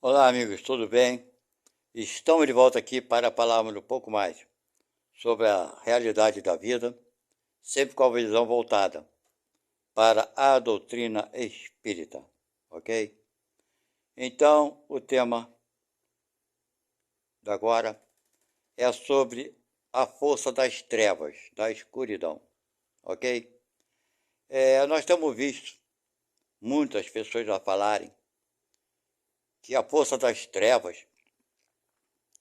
Olá, amigos, tudo bem? Estamos de volta aqui para falarmos um pouco mais sobre a realidade da vida, sempre com a visão voltada para a doutrina espírita, ok? Então, o tema de agora é sobre a força das trevas, da escuridão, ok? Nós temos visto muitas pessoas a falarem que a força das trevas,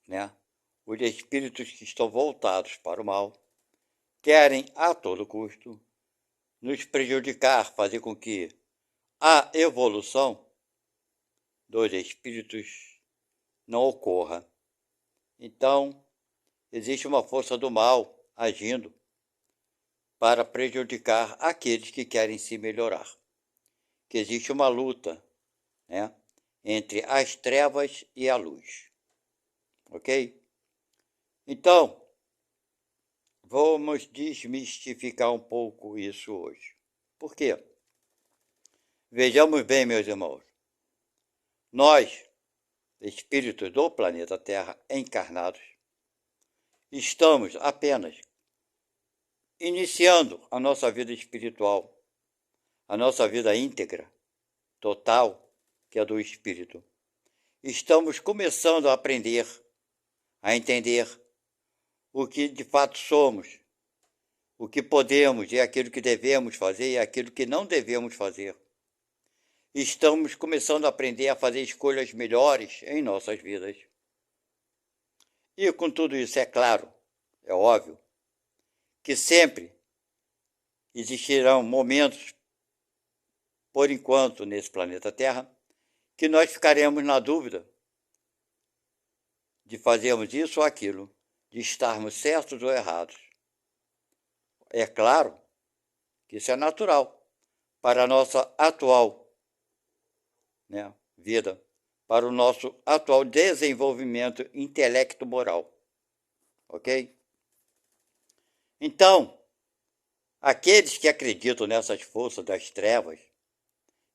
né, os espíritos que estão voltados para o mal, querem a todo custo nos prejudicar, fazer com que a evolução dos espíritos não ocorra. Então, existe uma força do mal agindo para prejudicar aqueles que querem se melhorar. Que existe uma luta, né, entre as trevas e a luz. Ok? Então, vamos desmistificar um pouco isso hoje. Por quê? Vejamos bem, meus irmãos. Nós, espíritos do planeta Terra encarnados, estamos apenas iniciando a nossa vida espiritual, a nossa vida íntegra, total, que é do espírito. Estamos começando a aprender, a entender o que de fato somos, o que podemos e aquilo que devemos fazer e aquilo que não devemos fazer. Estamos começando a aprender a fazer escolhas melhores em nossas vidas. E com tudo isso, é claro, é óbvio, que sempre existirão momentos, por enquanto, nesse planeta Terra, que nós ficaremos na dúvida de fazermos isso ou aquilo, de estarmos certos ou errados. É claro que isso é natural para a nossa atual, né, vida, para o nosso atual desenvolvimento intelecto-moral. Ok? Então, aqueles que acreditam nessas forças das trevas,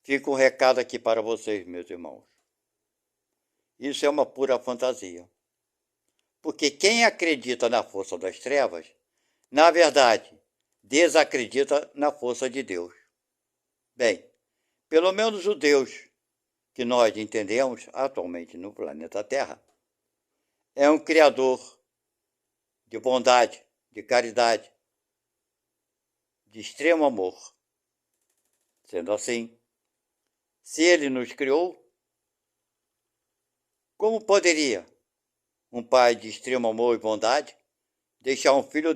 fica um recado aqui para vocês, meus irmãos. Isso é uma pura fantasia. Porque quem acredita na força das trevas, na verdade, desacredita na força de Deus. Bem, pelo menos o Deus que nós entendemos atualmente no planeta Terra é um criador de bondade, de caridade, de extremo amor. Sendo assim, se ele nos criou, como poderia um pai de extremo amor e bondade deixar um filho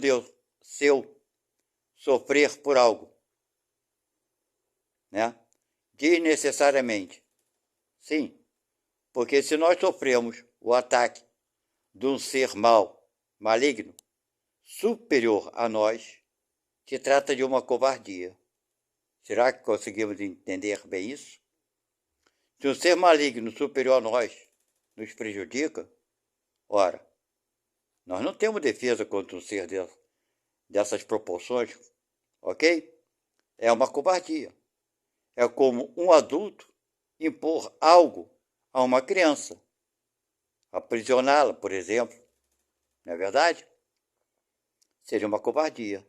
seu sofrer por algo, né? Desnecessariamente. Sim, porque se nós sofremos o ataque de um ser mau, maligno, superior a nós, se trata de uma covardia. Será que conseguimos entender bem isso? Se um ser maligno superior a nós nos prejudica, ora, nós não temos defesa contra um ser dessas proporções, ok? É uma covardia. É como um adulto impor algo a uma criança, aprisioná-la, por exemplo. Não é verdade? Seria uma covardia.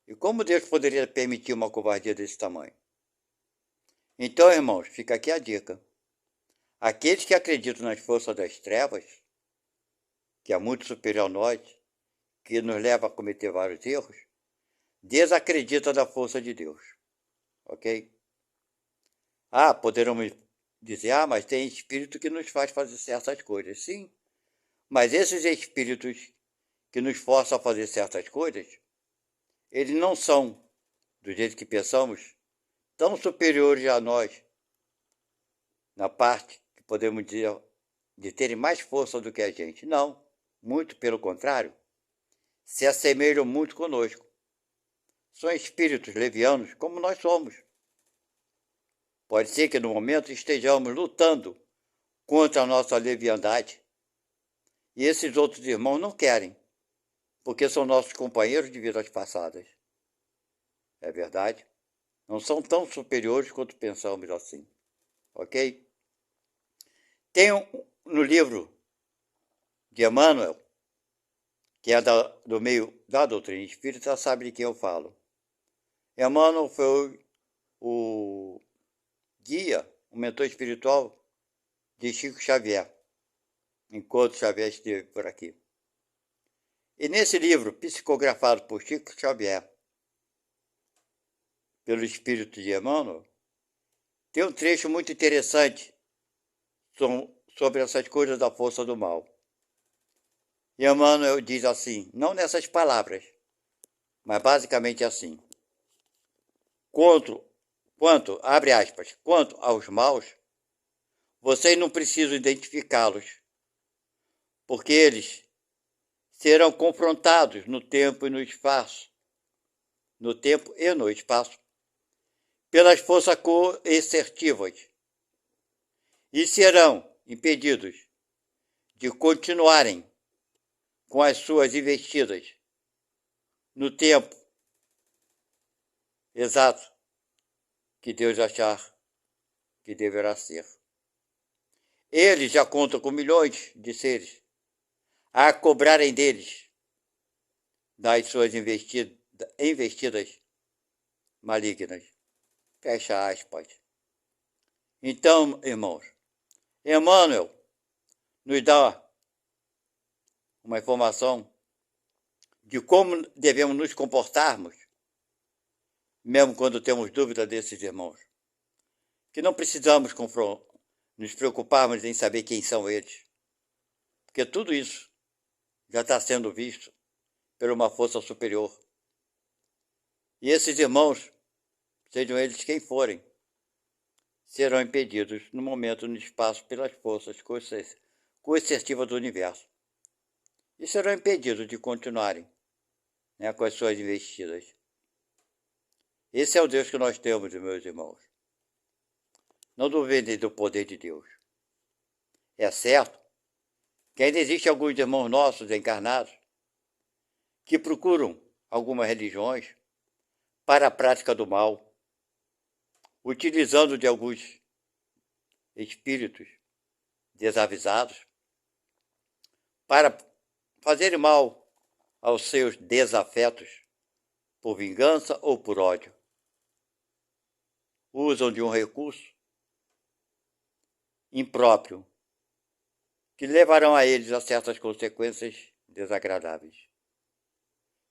E como Deus poderia permitir uma covardia desse tamanho? Então, irmãos, fica aqui a dica. Aqueles que acreditam nas forças das trevas, que é muito superior a nós, que nos leva a cometer vários erros, desacreditam da força de Deus. Ok? Poderemos dizer, mas tem espírito que nos faz fazer certas coisas. Sim, mas esses espíritos que nos forçam a fazer certas coisas, eles não são, do jeito que pensamos, tão superiores a nós, na parte que podemos dizer de terem mais força do que a gente. Não, muito pelo contrário, se assemelham muito conosco. São espíritos levianos como nós somos. Pode ser que no momento estejamos lutando contra a nossa leviandade. E esses outros irmãos não querem, porque são nossos companheiros de vidas passadas. É verdade? Não são tão superiores quanto pensamos assim. Ok? Tem no livro de Emmanuel, que é do meio da doutrina espírita, sabe de quem eu falo. Emmanuel foi o guia, o mentor espiritual de Chico Xavier, enquanto Xavier esteve por aqui. E nesse livro, psicografado por Chico Xavier, pelo espírito de Emmanuel, tem um trecho muito interessante sobre essas coisas da força do mal. E Emmanuel diz assim, não nessas palavras, mas basicamente assim. Abre aspas, quanto aos maus, vocês não precisam identificá-los, porque eles serão confrontados no tempo e no espaço, pelas forças coercitivas, e serão impedidos de continuarem com as suas investidas no tempo exato que Deus achar que deverá ser. Eles já contam com milhões de seres a cobrarem deles das suas investidas malignas. Fecha aspas. Então, irmãos, Emmanuel nos dá uma informação de como devemos nos comportarmos, mesmo quando temos dúvida desses irmãos. Que não precisamos nos preocuparmos em saber quem são eles, porque tudo isso já está sendo visto por uma força superior. E esses irmãos, sejam eles quem forem, serão impedidos no momento e no espaço pelas forças coercitivas do universo. E serão impedidos de continuarem, com as suas investidas. Esse é o Deus que nós temos, meus irmãos. Não duvidem do poder de Deus. É certo que ainda existem alguns irmãos nossos encarnados que procuram algumas religiões para a prática do mal, utilizando de alguns espíritos desavisados para fazerem mal aos seus desafetos por vingança ou por ódio. Usam de um recurso impróprio que levarão a eles a certas consequências desagradáveis.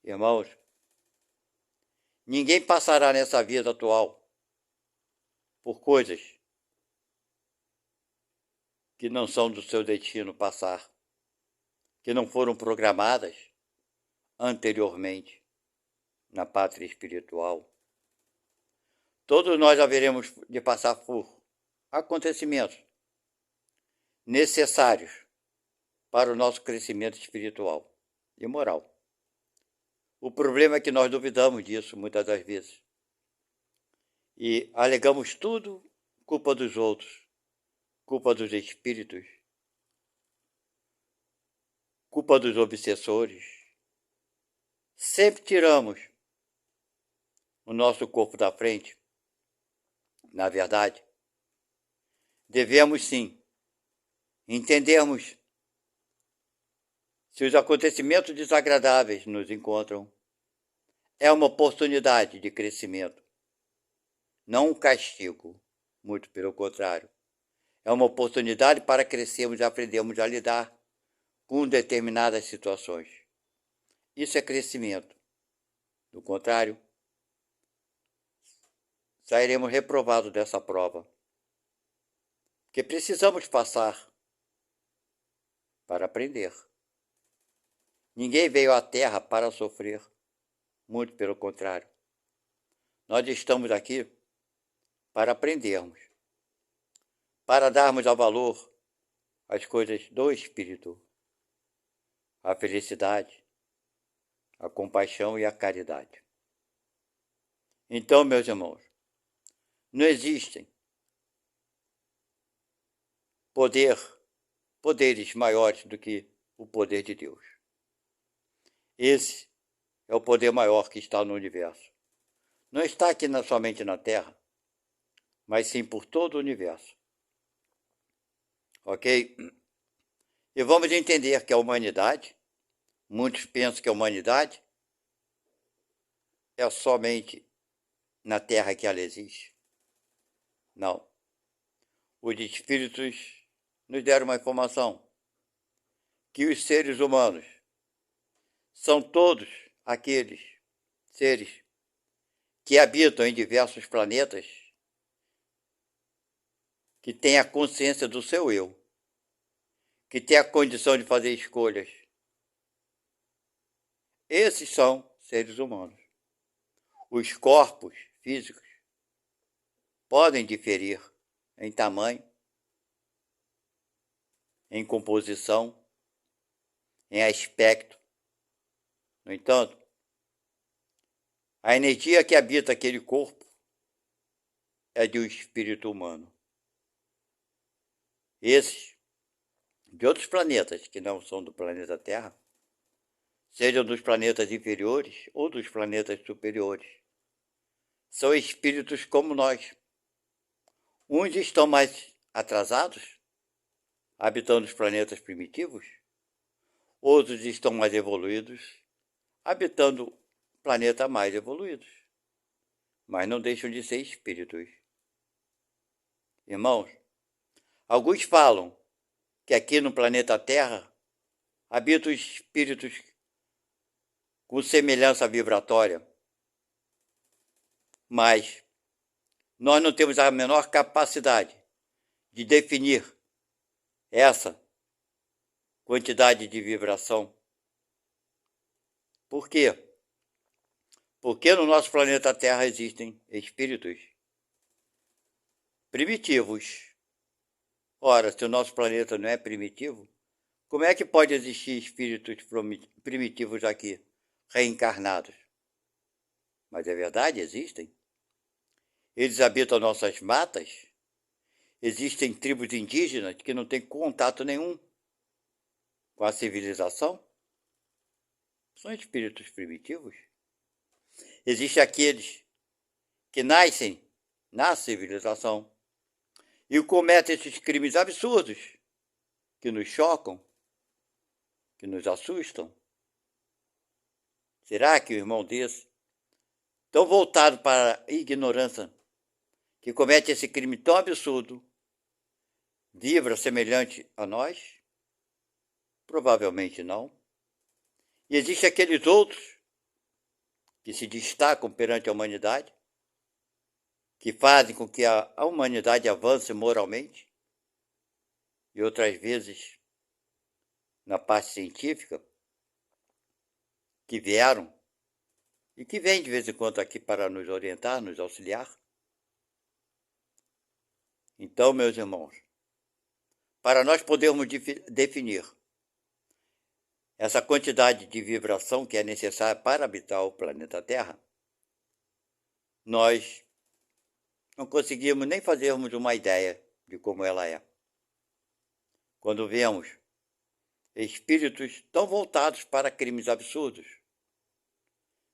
Irmãos, ninguém passará nessa vida atual por coisas que não são do seu destino passar, que não foram programadas anteriormente na pátria espiritual. Todos nós haveremos de passar por acontecimentos necessários para o nosso crescimento espiritual e moral. O problema é que nós duvidamos disso muitas das vezes e alegamos tudo culpa dos outros, culpa dos espíritos, culpa dos obsessores. Sempre tiramos o nosso corpo da frente. Na verdade, devemos sim entendermos se os acontecimentos desagradáveis nos encontram. É uma oportunidade de crescimento, não um castigo, muito pelo contrário. É uma oportunidade para crescermos e aprendermos a lidar com determinadas situações. Isso é crescimento. Do contrário, sairemos reprovados dessa prova, que precisamos passar para aprender. Ninguém veio à Terra para sofrer, muito pelo contrário. Nós estamos aqui para aprendermos, para darmos a valor às coisas do Espírito, a felicidade, a compaixão e a caridade. Então, meus irmãos, não existem poderes maiores do que o poder de Deus. Esse é o poder maior que está no universo. Não está aqui somente na Terra, mas sim por todo o universo. ok? E vamos entender que a humanidade, muitos pensam que a humanidade é somente na Terra que ela existe. Não. Os espíritos nos deram uma informação que os seres humanos são todos aqueles seres que habitam em diversos planetas, que têm a consciência do seu eu, que têm a condição de fazer escolhas. Esses são seres humanos. Os corpos físicos podem diferir em tamanho, em composição, em aspecto. No entanto, a energia que habita aquele corpo é de um espírito humano. Esses, de outros planetas que não são do planeta Terra, sejam dos planetas inferiores ou dos planetas superiores, são espíritos como nós. Uns estão mais atrasados, habitando os planetas primitivos, outros estão mais evoluídos, habitando planetas mais evoluídos, mas não deixam de ser espíritos. Irmãos, alguns falam que aqui no planeta Terra habitam espíritos com semelhança vibratória, mas nós não temos a menor capacidade de definir essa quantidade de vibração. Por quê? Porque no nosso planeta Terra existem espíritos primitivos. Ora, se o nosso planeta não é primitivo, como é que pode existir espíritos primitivos aqui, reencarnados? Mas é verdade, existem. Eles habitam nossas matas. Existem tribos indígenas que não têm contato nenhum com a civilização. São espíritos primitivos. Existem aqueles que nascem na civilização e cometem esses crimes absurdos que nos chocam, que nos assustam. Será que o irmão desse, tão voltado para a ignorância, que comete esse crime tão absurdo, vibra semelhante a nós? Provavelmente não. E existem aqueles outros que se destacam perante a humanidade, que fazem com que a humanidade avance moralmente, e outras vezes, na parte científica, que vieram e que vêm de vez em quando aqui para nos orientar, nos auxiliar. Então, meus irmãos, para nós podermos definir essa quantidade de vibração que é necessária para habitar o planeta Terra, nós não conseguimos nem fazermos uma ideia de como ela é. Quando vemos espíritos tão voltados para crimes absurdos,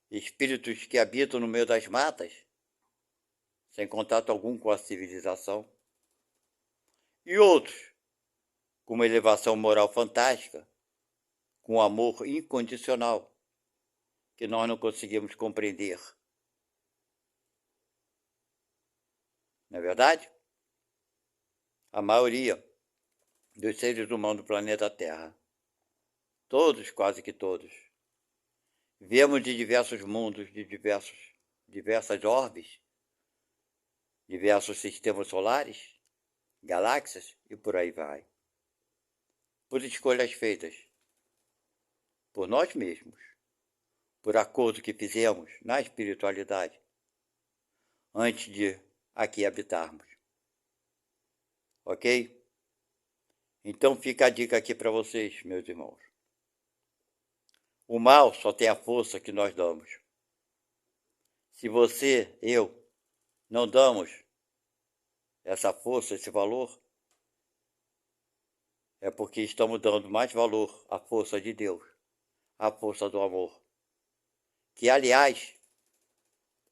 espíritos que habitam no meio das matas, sem contato algum com a civilização, e outros com uma elevação moral fantástica, com um amor incondicional, que nós não conseguimos compreender. Não é verdade? A maioria dos seres humanos do planeta Terra, todos, quase que todos, viemos de diversos mundos, de diversas orbes, diversos sistemas solares, galáxias e por aí vai. Por escolhas feitas por nós mesmos, por acordo que fizemos na espiritualidade, antes de aqui habitarmos. Ok? Então fica a dica aqui para vocês, meus irmãos. O mal só tem a força que nós damos. Se você, eu, não damos essa força, esse valor, é porque estamos dando mais valor à força de Deus, à força do amor, que, aliás,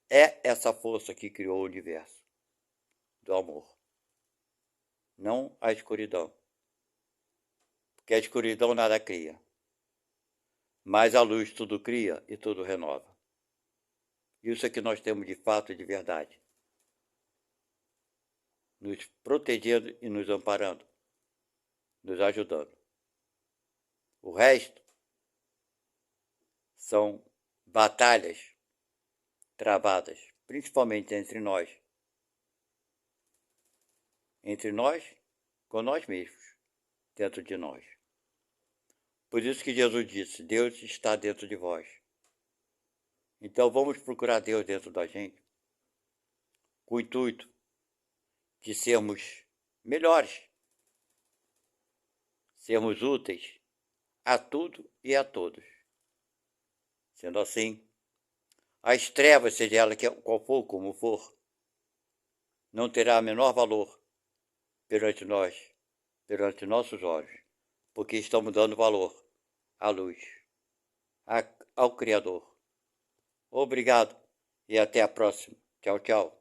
é essa força que criou o universo, do amor, não a escuridão. que a escuridão nada cria, mas a luz tudo cria e tudo renova. Isso é que nós temos de fato e de verdade, nos protegendo e nos amparando, nos ajudando. O resto são batalhas travadas, principalmente entre nós com nós mesmos, dentro de nós. Por isso que Jesus disse, Deus está dentro de vós. Então vamos procurar Deus dentro da gente, com o intuito de sermos melhores, sermos úteis a tudo e a todos. Sendo assim, as trevas, seja ela qual for, como for, não terá menor valor perante nós, perante nossos olhos, porque estamos dando valor à luz, ao Criador. Obrigado e até a próxima. Tchau, tchau.